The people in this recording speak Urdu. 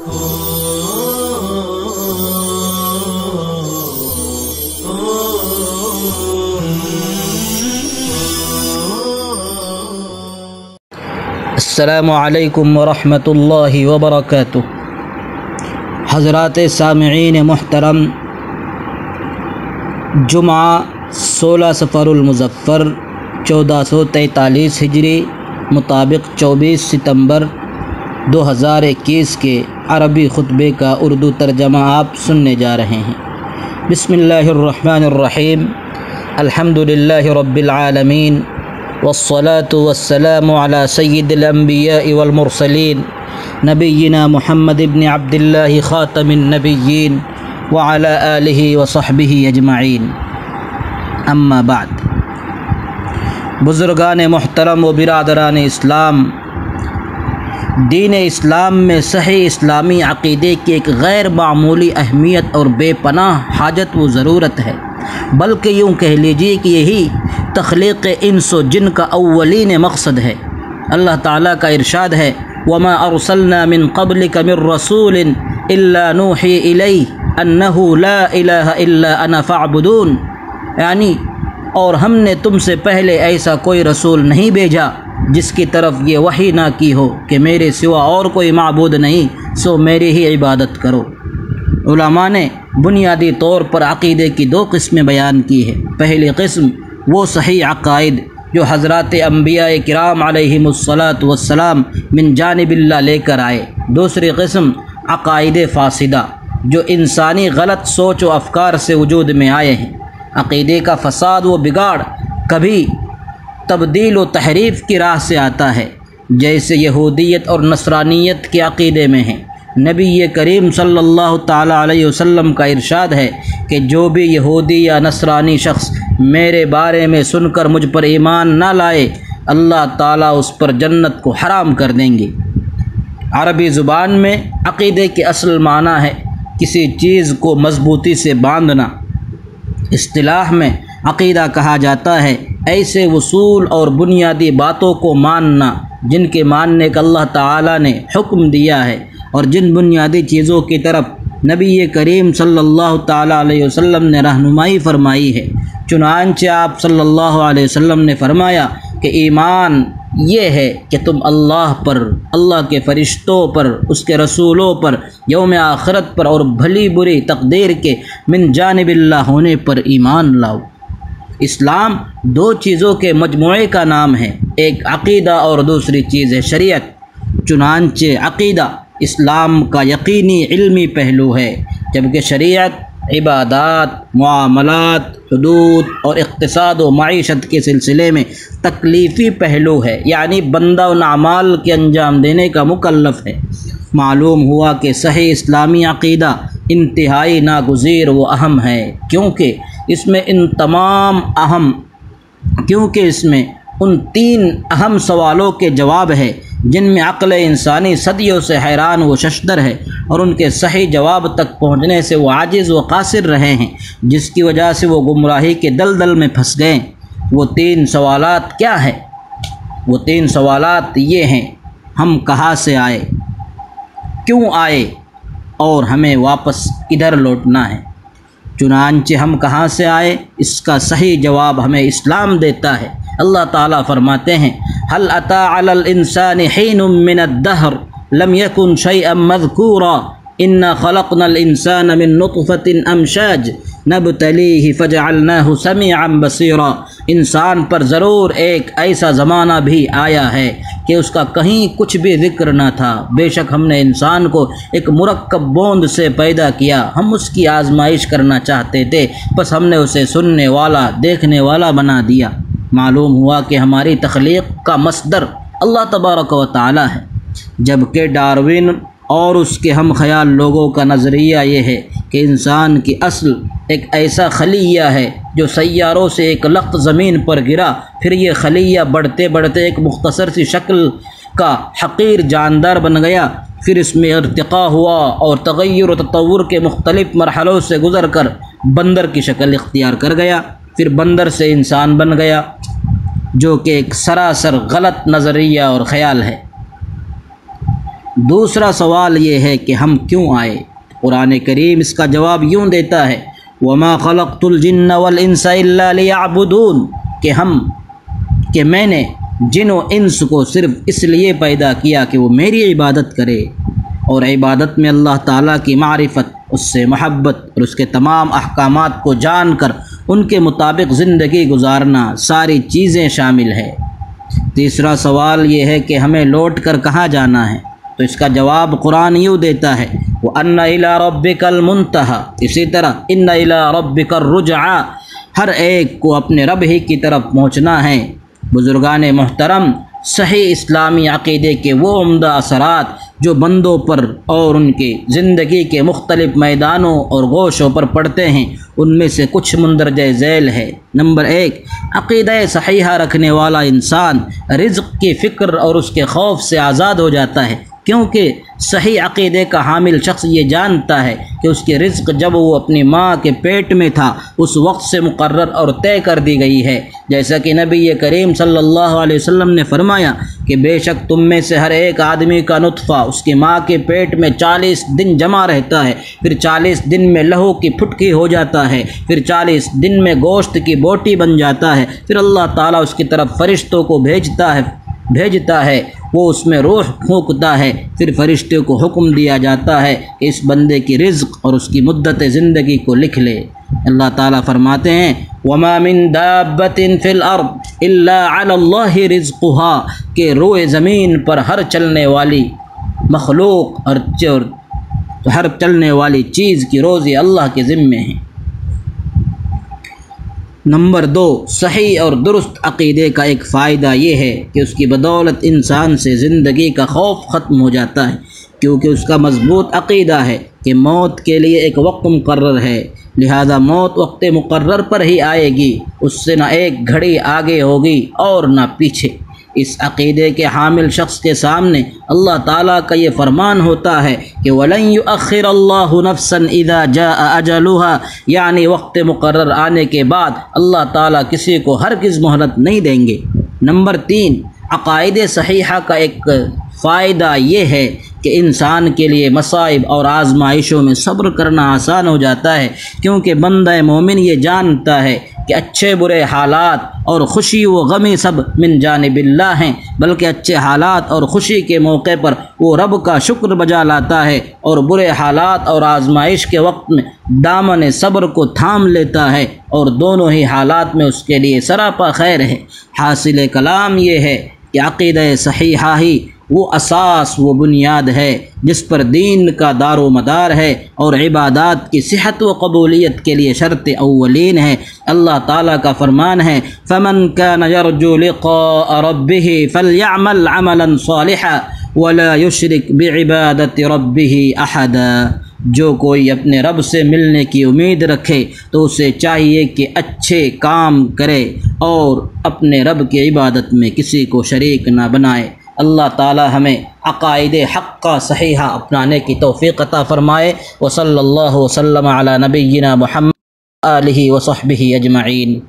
السلام علیکم ورحمۃ اللہ وبرکاتہ۔ حضرات سامعین محترم، جمعہ 16 صفر المظفر 1443 ہجری مطابق 24 ستمبر 2021 کے عربی خطبے کا اردو ترجمہ آپ سننے جا رہے ہیں۔ بسم اللہ الرحمن الرحیم، الحمد للہ رب العالمین، والصلاة والسلام على سید الانبیاء والمرسلین نبینا محمد بن عبد اللہ خاتم النبیین وعلى آلہ وصحبہ اجمعین، اما بعد۔ بزرگان محترم و برادران اسلام، دین اسلام میں صحیح اسلامی عقیدے کی ایک غیر معمولی اہمیت اور بے پناہ حاجت و ضرورت ہے، بلکہ یوں کہہ لیجیے کہ یہی تخلیق انس و جن کا اولین مقصد ہے۔ اللہ تعالیٰ کا ارشاد ہے، وَمَا أَرْسَلْنَا مِن قَبْلِكَ مِن رَّسُولٍ إِلَّا نُوحِي إِلَيْهِ أَنَّهُ لَا إِلَٰهَ إِلَّا أَنَا فَاعْبُدُونِ، یعنی اور ہم نے تم سے پہلے ایسا کوئی رسول نہیں بھیجا جس کی طرف یہ وحی نہ کی ہو کہ میرے سوا اور کوئی معبود نہیں، سو میری ہی عبادت کرو۔ علماء نے بنیادی طور پر عقیدے کی دو قسمیں بیان کی ہے۔ پہلی قسم وہ صحیح عقائد جو حضرات انبیاء کرام علیہم الصلاۃ والسلام من جانب اللہ لے کر آئے۔ دوسری قسم عقائد فاسدہ جو انسانی غلط سوچ و افکار سے وجود میں آئے ہیں۔ عقیدے کا فساد و بگاڑ کبھی تبدیل و تحریف کی راہ سے آتا ہے، جیسے یہودیت اور نصرانیت کے عقیدے میں ہیں۔ نبی کریم صلی اللہ تعالیٰ علیہ وسلم کا ارشاد ہے کہ جو بھی یہودی یا نصرانی شخص میرے بارے میں سن کر مجھ پر ایمان نہ لائے، اللہ تعالیٰ اس پر جنت کو حرام کر دیں گے۔ عربی زبان میں عقیدے کے اصل معنی ہے کسی چیز کو مضبوطی سے باندھنا۔ اصطلاح میں عقیدہ کہا جاتا ہے ایسے اصول اور بنیادی باتوں کو ماننا جن کے ماننے کا اللہ تعالیٰ نے حکم دیا ہے اور جن بنیادی چیزوں کی طرف نبی کریم صلی اللہ تعالیٰ علیہ وسلم نے رہنمائی فرمائی ہے۔ چنانچہ آپ صلی اللہ علیہ وسلم نے فرمایا کہ ایمان یہ ہے کہ تم اللہ پر، اللہ کے فرشتوں پر، اس کے رسولوں پر، یوم آخرت پر اور بھلی بری تقدیر کے من جانب اللہ ہونے پر ایمان لاؤ۔ اسلام دو چیزوں کے مجموعے کا نام ہے، ایک عقیدہ اور دوسری چیز ہے شریعت۔ چنانچہ عقیدہ اسلام کا یقینی علمی پہلو ہے، جبکہ شریعت عبادات، معاملات، حدود اور اقتصاد و معیشت کے سلسلے میں تکلیفی پہلو ہے، یعنی بندہ ان اعمال کے انجام دینے کا مکلف ہے۔ معلوم ہوا کہ صحیح اسلامی عقیدہ انتہائی ناگزیر و اہم ہے، کیونکہ اس میں ان تین اہم سوالوں کے جواب ہے جن میں عقل انسانی صدیوں سے حیران و ششدر ہے اور ان کے صحیح جواب تک پہنچنے سے وہ عاجز و قاصر رہے ہیں، جس کی وجہ سے وہ گمراہی کے دلدل میں پھنس گئے۔ وہ تین سوالات کیا ہیں؟ وہ تین سوالات یہ ہیں: ہم کہاں سے آئے، کیوں آئے اور ہمیں واپس کدھر لوٹنا ہے۔ چنانچہ ہم کہاں سے آئے، اس کا صحیح جواب ہمیں اسلام دیتا ہے۔ اللہ تعالیٰ فرماتے ہیں، هل أتى على الإنسان حين من الدهر لم يكن شيئا مذكورا إنا خلقنا الإنسان من نطفة أمشاج نبتليه فجعلناه سميعا بصيرا۔ انسان پر ضرور ایک ایسا زمانہ بھی آیا ہے کہ اس کا کہیں کچھ بھی ذکر نہ تھا، بے شک ہم نے انسان کو ایک مرکب بوند سے پیدا کیا، ہم اس کی آزمائش کرنا چاہتے تھے، بس ہم نے اسے سننے والا، دیکھنے والا بنا دیا۔ معلوم ہوا کہ ہماری تخلیق کا مصدر اللہ تبارک و تعالی ہے، جبکہ ڈارون اور اس کے ہم خیال لوگوں کا نظریہ یہ ہے کہ انسان کی اصل ایک ایسا خلیہ ہے جو سیاروں سے ایک لخت زمین پر گرا، پھر یہ خلیہ بڑھتے بڑھتے ایک مختصر سی شکل کا حقیر جاندار بن گیا، پھر اس میں ارتقاء ہوا اور تغیر و تطور کے مختلف مرحلوں سے گزر کر بندر کی شکل اختیار کر گیا، پھر بندر سے انسان بن گیا، جو کہ ایک سراسر غلط نظریہ اور خیال ہے۔ دوسرا سوال یہ ہے کہ ہم کیوں آئے؟ قرآن کریم اس کا جواب یوں دیتا ہے وَمَا خَلَقْتُ الْجِنَّ وَالْإِنسَ إِلَّا لِيَعْبُدُونَ کہ میں نے جن و انس کو صرف اس لیے پیدا کیا کہ وہ میری عبادت کرے، اور عبادت میں اللہ تعالیٰ کی معرفت، اس سے محبت اور اس کے تمام احکامات کو جان کر ان کے مطابق زندگی گزارنا ساری چیزیں شامل ہے۔ تیسرا سوال یہ ہے کہ ہمیں لوٹ کر کہاں جانا ہے؟ تو اس کا جواب قرآن یوں دیتا ہے وَأَنَّ إِلَىٰ رَبِّكَ الْمُنْتَهَىٰ، اسی طرح إِنَّ إِلَىٰ رَبِّكَ الرُّجْعَىٰ، ہر ایک کو اپنے رب ہی کی طرف پہنچنا ہے۔ بزرگان محترم، صحیح اسلامی عقیدے کے وہ عمدہ اثرات جو بندوں پر اور ان کی زندگی کے مختلف میدانوں اور گوشوں پر پڑتے ہیں، ان میں سے کچھ مندرجہ ذیل ہے۔ نمبر 1، عقیدہ صحیحہ رکھنے والا انسان رزق کی فکر اور اس کے خوف سے آزاد ہو جاتا ہے، کیونکہ صحیح عقیدے کا حامل شخص یہ جانتا ہے کہ اس کے رزق جب وہ اپنی ماں کے پیٹ میں تھا اس وقت سے مقرر اور طے کر دی گئی ہے، جیسا کہ نبی کریم صلی اللہ علیہ وسلم نے فرمایا کہ بے شک تم میں سے ہر ایک آدمی کا نطفہ اس کی ماں کے پیٹ میں 40 دن جمع رہتا ہے، پھر 40 دن میں لہو کی پھٹکی ہو جاتا ہے، پھر 40 دن میں گوشت کی بوٹی بن جاتا ہے، پھر اللہ تعالیٰ اس کی طرف فرشتوں کو بھیجتا ہے، وہ اس میں روح پھونکتا ہے، پھر فرشتے کو حکم دیا جاتا ہے کہ اس بندے کی رزق اور اس کی مدت زندگی کو لکھ لے۔ اللہ تعالیٰ فرماتے ہیں وَمَا مِن دَابَّةٍ فِي الْأَرْضِ إِلَّا عَلَى اللَّهِ رِزْقُهَا، کہ روئے زمین پر ہر چلنے والی مخلوق اور ہر چلنے والی چیز کی روزی اللہ کے ذمے ہے۔ نمبر 2، صحیح اور درست عقیدے کا ایک فائدہ یہ ہے کہ اس کی بدولت انسان سے زندگی کا خوف ختم ہو جاتا ہے، کیونکہ اس کا مضبوط عقیدہ ہے کہ موت کے لیے ایک وقت مقرر ہے، لہذا موت وقت مقرر پر ہی آئے گی، اس سے نہ ایک گھڑی آگے ہوگی اور نہ پیچھے۔ اس عقیدے کے حامل شخص کے سامنے اللہ تعالیٰ کا یہ فرمان ہوتا ہے کہ وَلَن يُؤَخِّرَ اللَّهُ نَفْسًا إِذَا جَاءَ أَجَلُهَا، یعنی وقت مقرر آنے کے بعد اللہ تعالیٰ کسی کو ہرگز مہلت نہیں دیں گے۔ نمبر 3، عقائد صحیحہ کا ایک فائدہ یہ ہے کہ انسان کے لیے مصائب اور آزمائشوں میں صبر کرنا آسان ہو جاتا ہے، کیونکہ بندہ مومن یہ جانتا ہے کہ اچھے برے حالات اور خوشی و غمی سب من جانب اللہ ہیں، بلکہ اچھے حالات اور خوشی کے موقع پر وہ رب کا شکر بجا لاتا ہے، اور برے حالات اور آزمائش کے وقت میں دامن صبر کو تھام لیتا ہے، اور دونوں ہی حالات میں اس کے لیے سراپا خیر ہے۔ حاصل کلام یہ ہے کہ عقیدہ صحیحہ ہی وہ اساس، وہ بنیاد ہے جس پر دین کا دار و مدار ہے، اور عبادات کی صحت و قبولیت کے لیے شرط اولین ہے۔ اللہ تعالیٰ کا فرمان ہے فَمَنْ كَانَ يَرْجُو لِقَاءَ رَبِّهِ فَلْيَعْمَلْ عَمَلًا صَالِحًا وَلَا يُشْرِكْ بِعِبَادَةِ رَبِّهِ أَحَدًا، جو کوئی اپنے رب سے ملنے کی امید رکھے تو اسے چاہیے کہ اچھے کام کرے اور اپنے رب کی عبادت میں کسی کو شریک نہ بنائے۔ اللہ تعالی ہمیں عقائد حق کا صحیحہ اپنانے کی توفیق عطا فرمائے۔ وصلی اللہ وسلم علی نبینا محمد آلہ وصحبہ اجمعین۔